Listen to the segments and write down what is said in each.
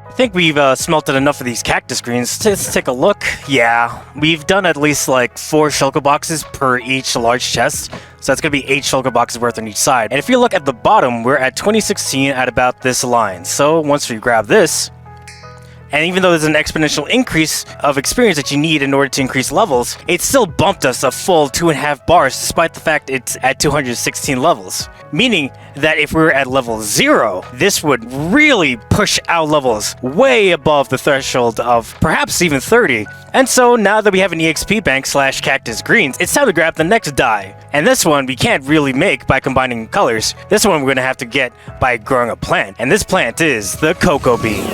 I think we've smelted enough of these cactus greens. Let's take a look. Yeah, we've done at least like 4 shulker boxes per each large chest. So that's going to be 8 shulker boxes worth on each side. And if you look at the bottom, we're at 2016 at about this line. So once we grab this, and even though there's an exponential increase of experience that you need in order to increase levels, it still bumped us a full 2.5 bars despite the fact it's at 216 levels. Meaning that if we were at level 0, this would really push our levels way above the threshold of perhaps even 30. And so now that we have an EXP bank / cactus greens, it's time to grab the next dye. And this one we can't really make by combining colors. This one we're going to have to get by growing a plant. And this plant is the cocoa bean.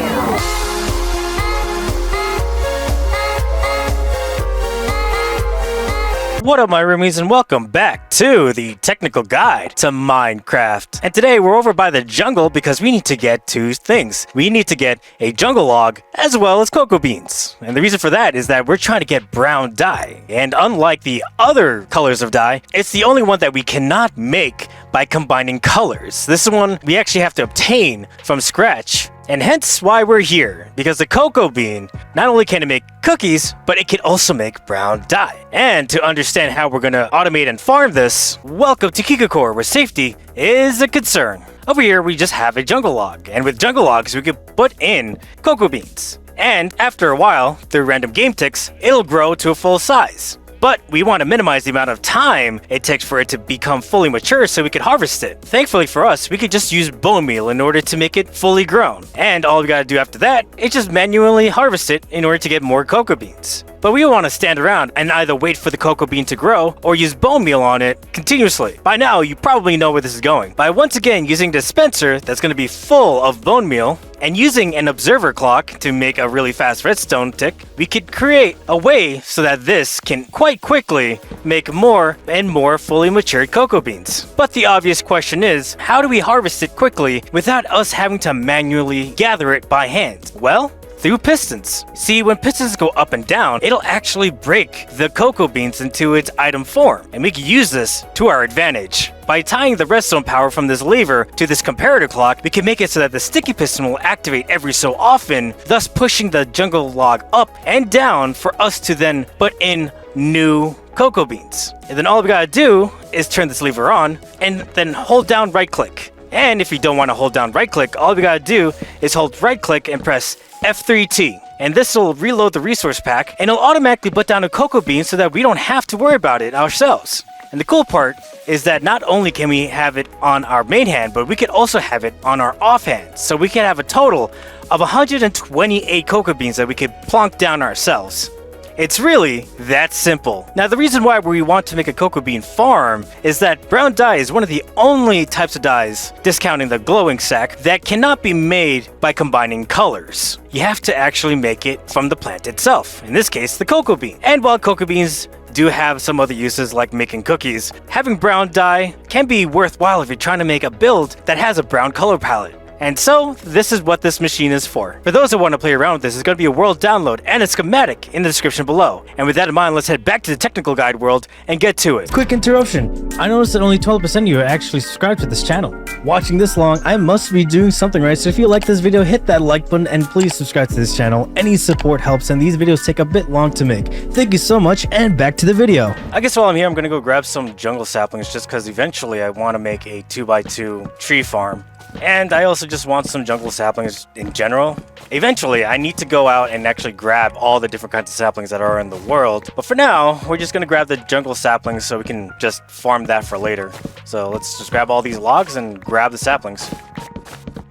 What up, my roomies, and welcome back to the technical guide to Minecraft. And today we're over by the jungle because we need to get 2 things. We need to get a jungle log as well as cocoa beans. And the reason for that is that we're trying to get brown dye. And unlike the other colors of dye, it's the only one that we cannot make by combining colors. This one we actually have to obtain from scratch. And hence why we're here, because the cocoa bean, not only can it make cookies, but it can also make brown dye. And to understand how we're gonna automate and farm this, welcome to KiguCorp, where safety is a concern. Over here, we just have a jungle log, and with jungle logs, we can put in cocoa beans. And after a while, through random game ticks, it'll grow to a full size. But we want to minimize the amount of time it takes for it to become fully mature so we could harvest it. Thankfully for us, we could just use bone meal in order to make it fully grown. And all we gotta do after that is just manually harvest it in order to get more cocoa beans. But we want to stand around and either wait for the cocoa bean to grow or use bone meal on it continuously. By now, you probably know where this is going. By once again using a dispenser that's going to be full of bone meal and using an observer clock to make a really fast redstone tick, we could create a way so that this can quite quickly make more and more fully matured cocoa beans. But the obvious question is, how do we harvest it quickly without us having to manually gather it by hand? Well, through pistons. See, when pistons go up and down, it'll actually break the cocoa beans into its item form, and we can use this to our advantage. By tying the redstone power from this lever to this comparator clock, we can make it so that the sticky piston will activate every so often, thus pushing the jungle log up and down for us to then put in new cocoa beans. And then all we gotta do is turn this lever on and then hold down right click. And if you don't want to hold down right click, all we gotta do is hold right click and press F3T. And this will reload the resource pack and it'll automatically put down a cocoa bean so that we don't have to worry about it ourselves. And the cool part is that not only can we have it on our main hand, but we can also have it on our offhand. So we can have a total of 128 cocoa beans that we could plonk down ourselves. It's really that simple. Now, the reason why we want to make a cocoa bean farm is that brown dye is one of the only types of dyes, discounting the glowing sack, that cannot be made by combining colors. You have to actually make it from the plant itself, in this case, the cocoa bean. And while cocoa beans do have some other uses like making cookies, having brown dye can be worthwhile if you're trying to make a build that has a brown color palette. And so, this is what this machine is for. For those that want to play around with this, it's going to be a world download and a schematic in the description below. And with that in mind, let's head back to the technical guide world and get to it. Quick interruption. I noticed that only 12% of you are actually subscribed to this channel. Watching this long, I must be doing something right, so if you like this video, hit that like button and please subscribe to this channel. Any support helps and these videos take a bit long to make. Thank you so much and back to the video. I guess while I'm here, I'm going to go grab some jungle saplings just because eventually I want to make a 2x2 tree farm. And I also just want some jungle saplings in general. Eventually, I need to go out and actually grab all the different kinds of saplings that are in the world. But for now, we're just going to grab the jungle saplings so we can just farm that for later. So let's just grab all these logs and grab the saplings.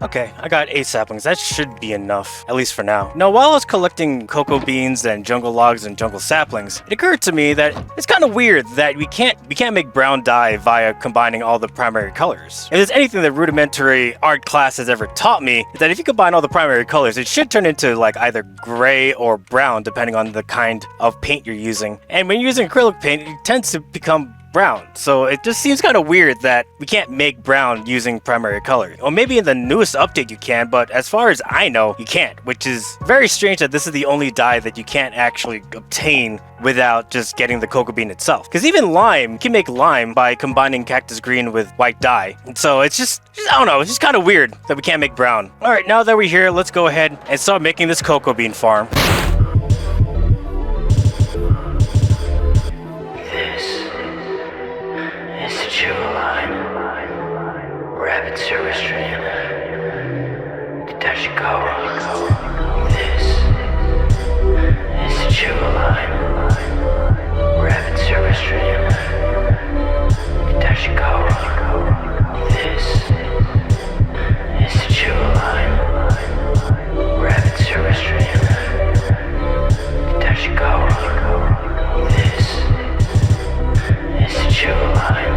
Okay, I got 8 saplings. That should be enough, at least for now. Now, while I was collecting cocoa beans and jungle logs and jungle saplings, it occurred to me that it's kind of weird that we can't make brown dye via combining all the primary colors. If there's anything that rudimentary art class has ever taught me, is that if you combine all the primary colors, it should turn into like either gray or brown, depending on the kind of paint you're using. And when you're using acrylic paint, it tends to become brown. So it just seems kind of weird that we can't make brown using primary color. Or maybe in the newest update you can, but as far as I know, you can't, which is very strange that this is the only dye that you can't actually obtain without just getting the cocoa bean itself. Because even lime, you can make lime by combining cactus green with white dye. And so it's just I don't know, it's just kind of weird that we can't make brown. All right, now that we're here, let's go ahead and start making this cocoa bean farm. Rapid service train to Tashikawa. This is the Chiba line. Rapid service train to Tashikawa. This is the Chiba line. Rapid service train to Tashikawa. This is the Chiba line.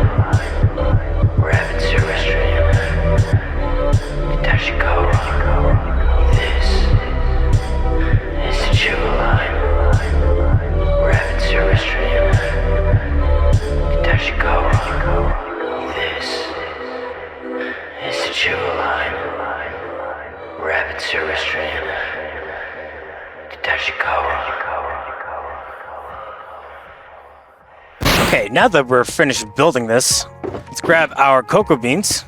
Rapid service train. Tashikawa. This is the Chiba line. Rapid service train. Tashikawa. This is the Chiba line. Rapid service train. Tashikawa. Okay, now that we're finished building this, let's grab our cocoa beans,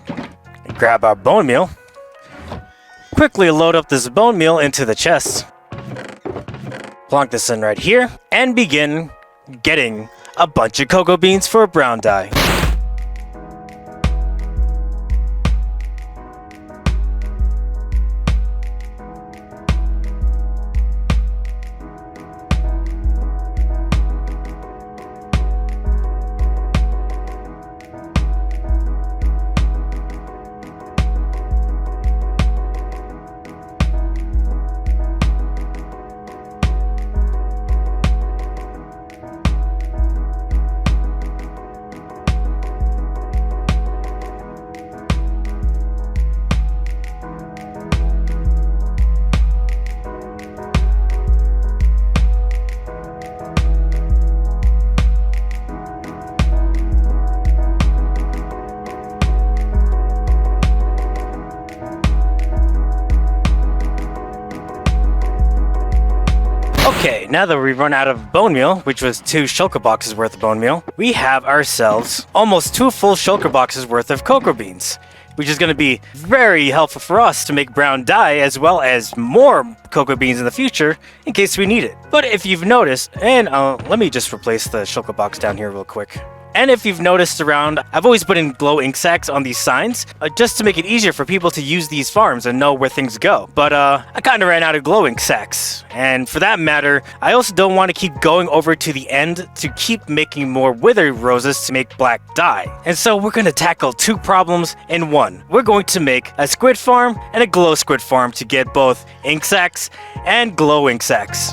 and grab our bone meal, quickly load up this bone meal into the chest, plonk this in right here, and begin getting a bunch of cocoa beans for a brown dye. Okay, now that we've run out of bone meal, which was 2 shulker boxes worth of bone meal, we have ourselves almost 2 full shulker boxes worth of cocoa beans, which is going to be very helpful for us to make brown dye as well as more cocoa beans in the future in case we need it. But if you've noticed, and let me just replace the shulker box down here real quick. And if you've noticed around, I've always put in glow ink sacks on these signs, just to make it easier for people to use these farms and know where things go. But I kind of ran out of glow ink sacks. And for that matter, I also don't want to keep going over to the end to keep making more wither roses to make black dye. And so we're going to tackle 2 problems in one. We're going to make a squid farm and a glow squid farm to get both ink sacks and glow ink sacks.